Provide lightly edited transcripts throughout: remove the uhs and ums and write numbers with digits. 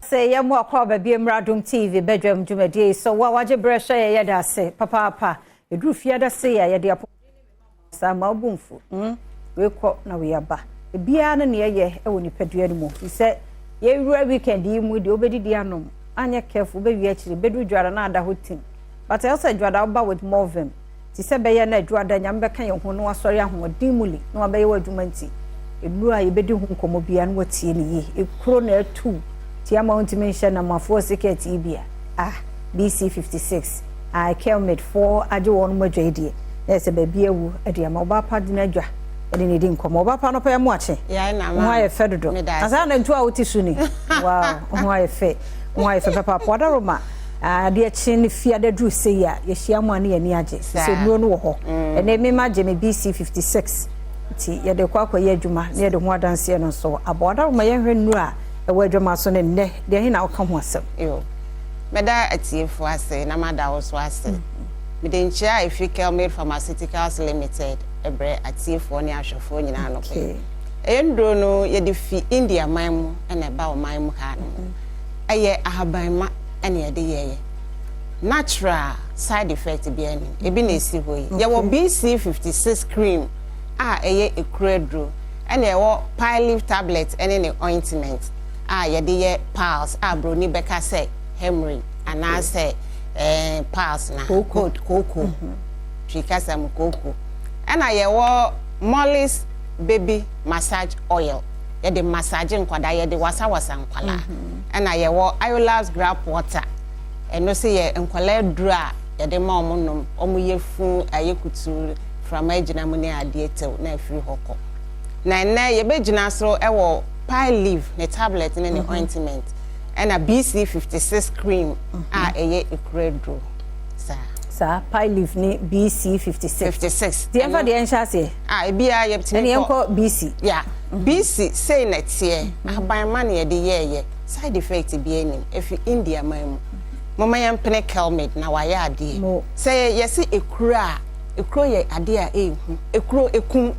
say ya mo akwa ba bi Adom TV Badwam dwumadi so wa waje bresha ya da se papa edru fia da se ya de apo sa ma obumfu we ko na we aba bia na ne ye e woni padua ni mo se ye wura weekend yi mu de obedidi anom anya careful be wi akiri bedru dwara na ada hotin but I also dwara oba with more vim ti se be ye na dwara nyam be kan ye ho no asori ahomodin muli na ba ye wadwumanti edru a ye bedi hu komo bia na watie ni ye ekro na atu ti amount mention na mafo secret ibia BC 56 Kelmed 4 aje won madwadi na se ba bia wu ade ama oba pa de na dwa ade ne din komo oba pa no pa mu ache ya na ma ho aye fedodo asa na ntu a woti suni wow ho aye fe papa poda roma de chin fia da dru se ya ye hia mu ane ani age se nuo no wo ho ene me ma je me BC 56 ti ye de kwa ye adwuma ne ye de ho adanse no so aboda roma ye hwe nu a ewadwama so ne nne de hin na woka ho asem yo meda atiefo ase na mada wo so ase me de nchia efi Kelmed Pharmaceuticals Limited ebre atiefo ne ahwefo nyina no pe endro no ye de fi India manmu na ba o manmu ha no eye ahaban ma ene ye de ye natural side effect bi ani ebi na esi hoyi ye wo BC 56 cream eye ekredro ene ye wo pine leaf tablet ene ne ointment yede ye pals broni beka say hemorrhage and I say pals na cocoa trikasa mu cocoa and ye wo Molly's baby massage oil yede massage nkwada yede wasa nkwala and ye wo Iola's grape water eno say ye nkwala dura yede ma omonom omuye fu ayekutu from agina mu ne ade etew na afiri hoko na ye begina so ewo pine leaf the tablet and the ointment and a BC 56 cream eye ekredro sa pine leaf ni BC 56 the ever the enchase bia ye tini enko BC yeah BC say net here aban man ye de ye side effect bi enim if India man mama yam pene Kelmed na wa ya ade say yes ekro ye ade a ekro ekum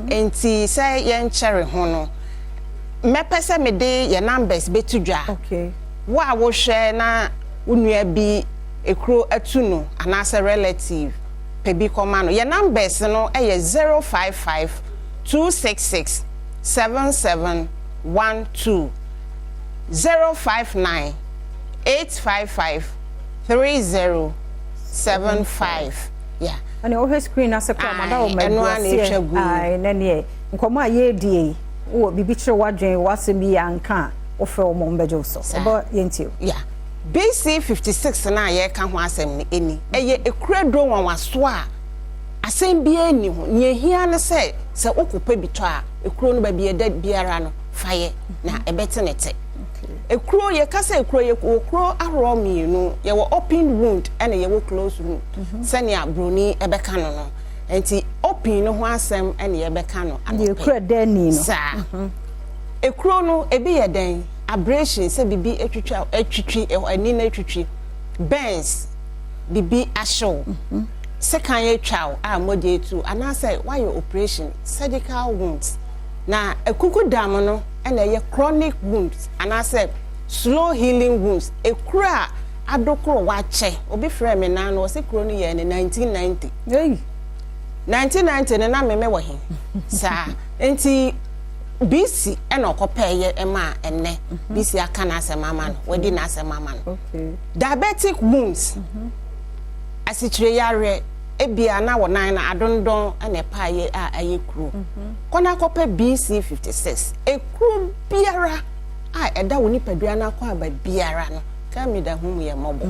enti say ye nchere ho no me pese me de ye numbers betudwa okay wa wo hwe na unua bi ekro atuno anase relative pe bi koma no ye numbers no eye 055 266 7712 059 855 3075 yeah ani o screen ase kwa mada o meduase nene nkomo aye die wo bibi kire wadwen wasemi yanka ofe omo mbejo so obo yentio yeah BC 56 na ye ka ho asem ni eni eye ekredro wanwaso a asem bia eni ho nye hia ne se okopa bi to a ekro no ba bia da biara no faye na ebetenete ekro ye kasa ekro ye okro aro mienu ye wo open wound ene ye wo close wound senia broni ebeka no no enti open no ho asem ene ye beka no ade ekro da ni no sa ekro no ebi ye den abrasion se bibi etwitwi ani na etwitwi burns bibi ashow second year chow modi etu anase why your operation surgical wounds na ekuku dam no ena ye chronic wounds anase slow healing wounds ekura adokoro wache obi frame me na no se kuro ni ye 1990 1990 na meme wo he sa enti BC ena okopeye ema enne BC aka na asemama no wadi na asemama no okay diabetic wounds asichire yare ebia na wonan na adondon ena paaye aye kuro kona kope BC 56 ekuro biara eda woni padua na kwa ba biara no kamida hu ye mobo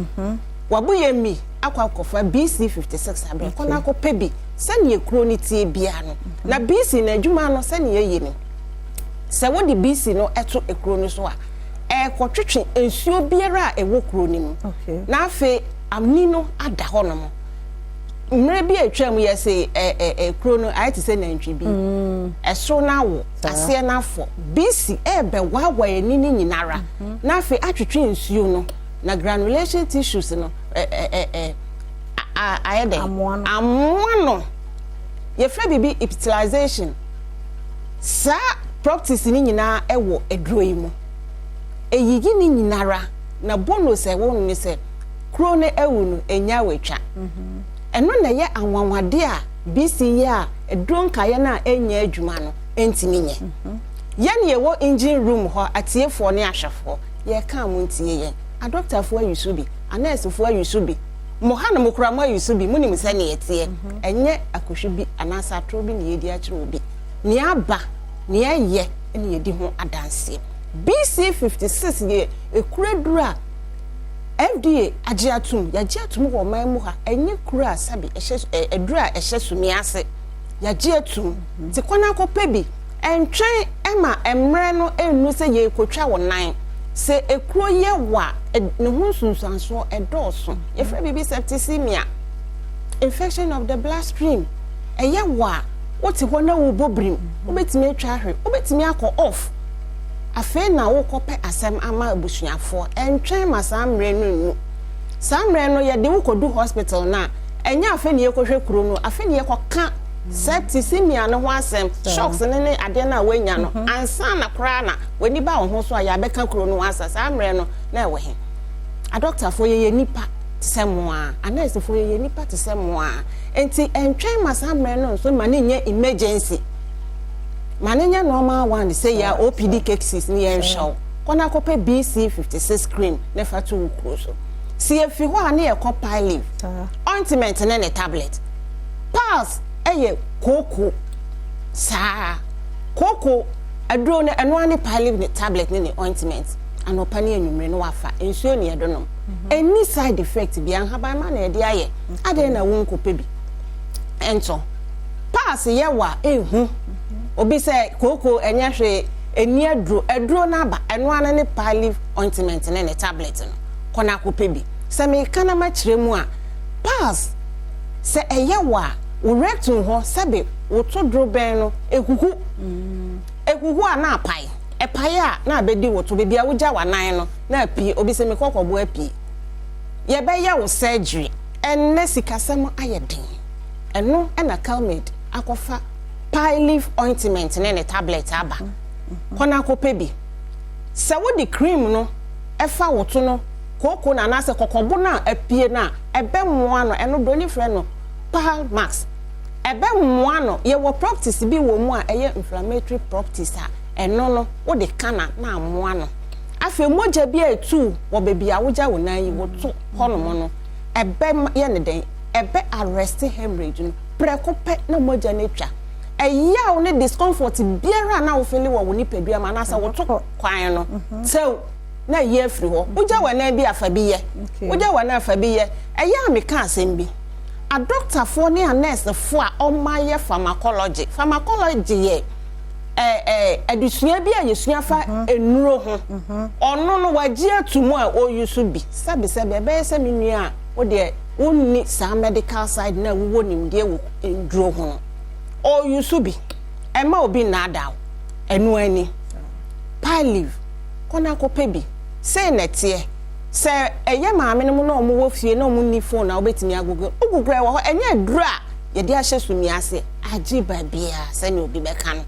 wabuye mi akwa kofa BC 56 abe kona kope bi sane ekuro ni tie bia no na BC na adwuma no sane ye yi ni se wodi BC no eto ekuro ni so a kotwetwe ensuo biara ewo kuro ni mu na afi amni no ada ho no mre bi atwam ye se ekuro no ayete se nantwi bi eso na wo ase na afo BC ebe wawa enini nyinara na afi atwetwe ensuo no na granulation tissues no ayede amwano ye fra bibi epithelialization sa practice ni nyina ewo edroyi mu eyigi ni nyinara na bonus e wonu ni se kro ne ewunu enya wetwa eno na ye anwanwade a BC a edronka ye na enya adwuma no entimi nye ye ne ye wo engine room ho atiefo ne ahwefo ye ka mo ntie ye a doctor fo ayusubi a nurse fo ayusubi mo ha na mo kura mo ayusubi mo nim se ne yetie enye akohwe anasa atro bi ne yedi akire obi ne aba ne ye ne yedi ho adanse BC 56 ye ekura dura FDA agiatum ya giatum wo man mu ha enye kura sabi edura ehye sumi ase ya giatum ti kwana akopɛ bi entwen ema emre no enu se ye kotwa wo nan se ekuro ye wa ne ho sunsanso edoso ye fra bibi septicemia infection of the bloodstream eye wa woti ho na wo bobrim obetimi atwa hwe obetimi akọ off afe na wo kope asem ama abusuafo entwen masamre no samre no ye de wo kodu hospital na enya afe ne yekohwe kuro no afe ne yekoka septicemia no ho asem shocks ne ade na wanya no ansa na kra na wani ba wo ho so ya beka kuro no asa samre no na ewe he a doctor fo ye nipa tsemoa a nurse fo ye nipa tsemoa enti entwen masamre no so ma ne nye emergency manenya normal one say ya OPD cases ni en show kona kope BC 56 cream ne fatu ukroso si efi ho ane ye copper leaf ointment ne tablet pass eye koko sa koko adro ne eno ane pile ne tablet ne ointment anopa ne anwumre no wafa ensuo ne yedonom any side effect bi an haba ma na ye de aye ade na won kope bi ento pass ye wa ehu obi say koko enya hwe eni adro na aba eno ane ne pile ointment ne tablet no kona kope bi se me kana ma kire mu a pass se eye wa wo rectum ho sebe wo to dro ben no ekuku a na apai epai a na abedi wo to bebia wo gya wanan no na apie obi se me kokobo apie ye be ye wo surgery enne sikasem ayedin eno na Kelmed akofa pile leaf ointment ne tablet aba kona kope bi se wo di cream no efa wo to no koko na se kokobo na apie na ebe mmoa no eno doni fre no pal max ebe mmoa no ye wo properties bi wo mu a eye inflammatory properties a eno no wo de kana na mmoa no afi moja bi etu wo bebi a woja wo nan yi wo to hono no ebe ye ne den ebe arrest hemorrhage no prekope na moja na twa eya wo ne discomfort biara na wo feel wo ni pedua ma na sa wo to kwan no tew na ye free ho woja wo nan bi afa bi ye woja wo nan afa bi ye eya me ka asem bi a doctor for ne a nurse for omaye pharmacology ye adusua bi a yesua fa enuro ho ono no wagye atumu a oyusu bi sabe be se menua wo de wonni sa medical side na wo nim de wo enduro ho oyusu bi ema obi na adaw enu ani pile kona kope bi se netie se eye maame no mu na omo wo fie na omo ni phone na obetimi agogo ogugre wo enye dura ye de ahye sumi ase agi babia se ne obi beka no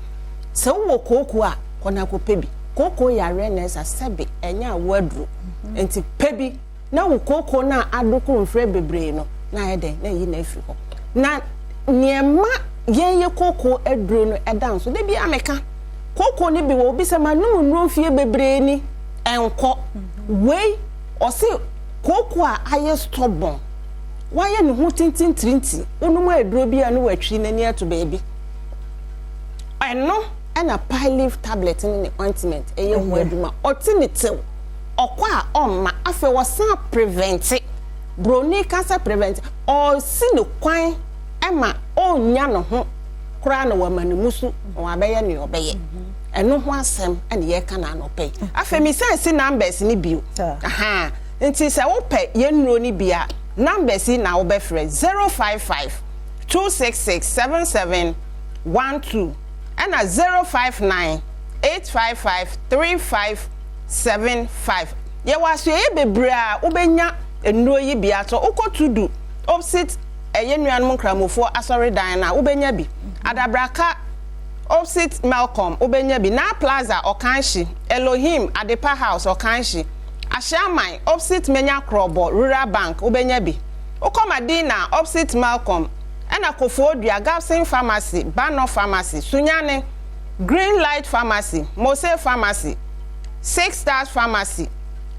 se wo koko a kona kope bi koko ya reness asebe enye awadru enti pebi na wo koko na adoko mfre bebre no na ye den na yi na afi ho na niema ye koko adru no edan so de bi ameka koko ni bi wo bi se ma no nru fie bebre ni enko wei osi koko a aye stubborn waye ne ho tintin trinti onum aduro bi anu watwi nani ato baby eno na pile leaf tablet ni ointment eye ho aduma otinitew okwa a omma afa wosan prevent broni cancer prevent o si ne kwan ema onya no ho kura na wamanimusu wa beye ne obeye eno ho asem ene ye kana no pay afa mi sense numbers ni bio aha nti se wo pe ye nuro ni bia numbers na wo be free 055 266 7712 and 059 855 3575 ye waso ye bebre a wo benya enuro yi bia to ukotudu opposite eye nuanum kramofo asori dan na wo benya bi adabraka opposite Malcolm ubenya bi na plaza Okanshi Elohim Adepa House Okanshi Ashaman opposite Menya Krobo Rural Bank ubenya bi Okomadina opposite Malcolm ena Kofoodua Gapsin Pharmacy Bano Pharmacy Sunyane Green Light Pharmacy Mose Pharmacy 6 Stars Pharmacy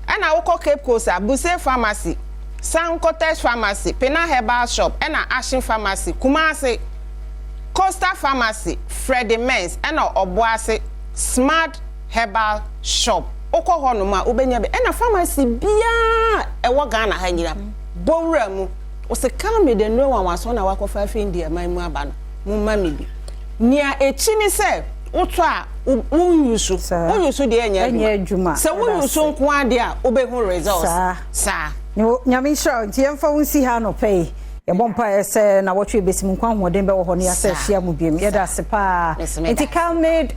ena Oko Cape Coast Buse Pharmacy San Cottage Pharmacy Pena Herbal Shop ena Ashin Pharmacy Kumase Costa Pharmacy Freddy Mens ena Obuase Smart Herbal Shop oko hono ma ubenya be ena pharmacy bia ewo Ghana ha nyira bowura mu o se Kelmed de no wanwaso na wakofa fi India man mu aba no mu mami bi nia echi ni se uto a unyusu de enya adwuma se unyusu nko ade a obehu results sa nyame sha ntiemfa wonsi ha no pay ye bompa ese na wotwe besim nkwa hoden be wo ho ne asa hia mu biem ye da se pa enti Kelmed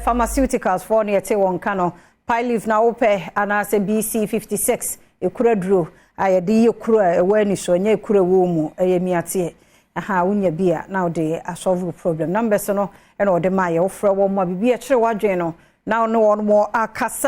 Pharmaceuticals for ne te won ka no Pilif na ope anase BC 56 ekura duro ayede ekura ewani so nya ekura wo mu eyemiate aha unya bia now de solve problem numbers no e no de ma ye ofra wo ma bibia kire wadwen no now no one more akasa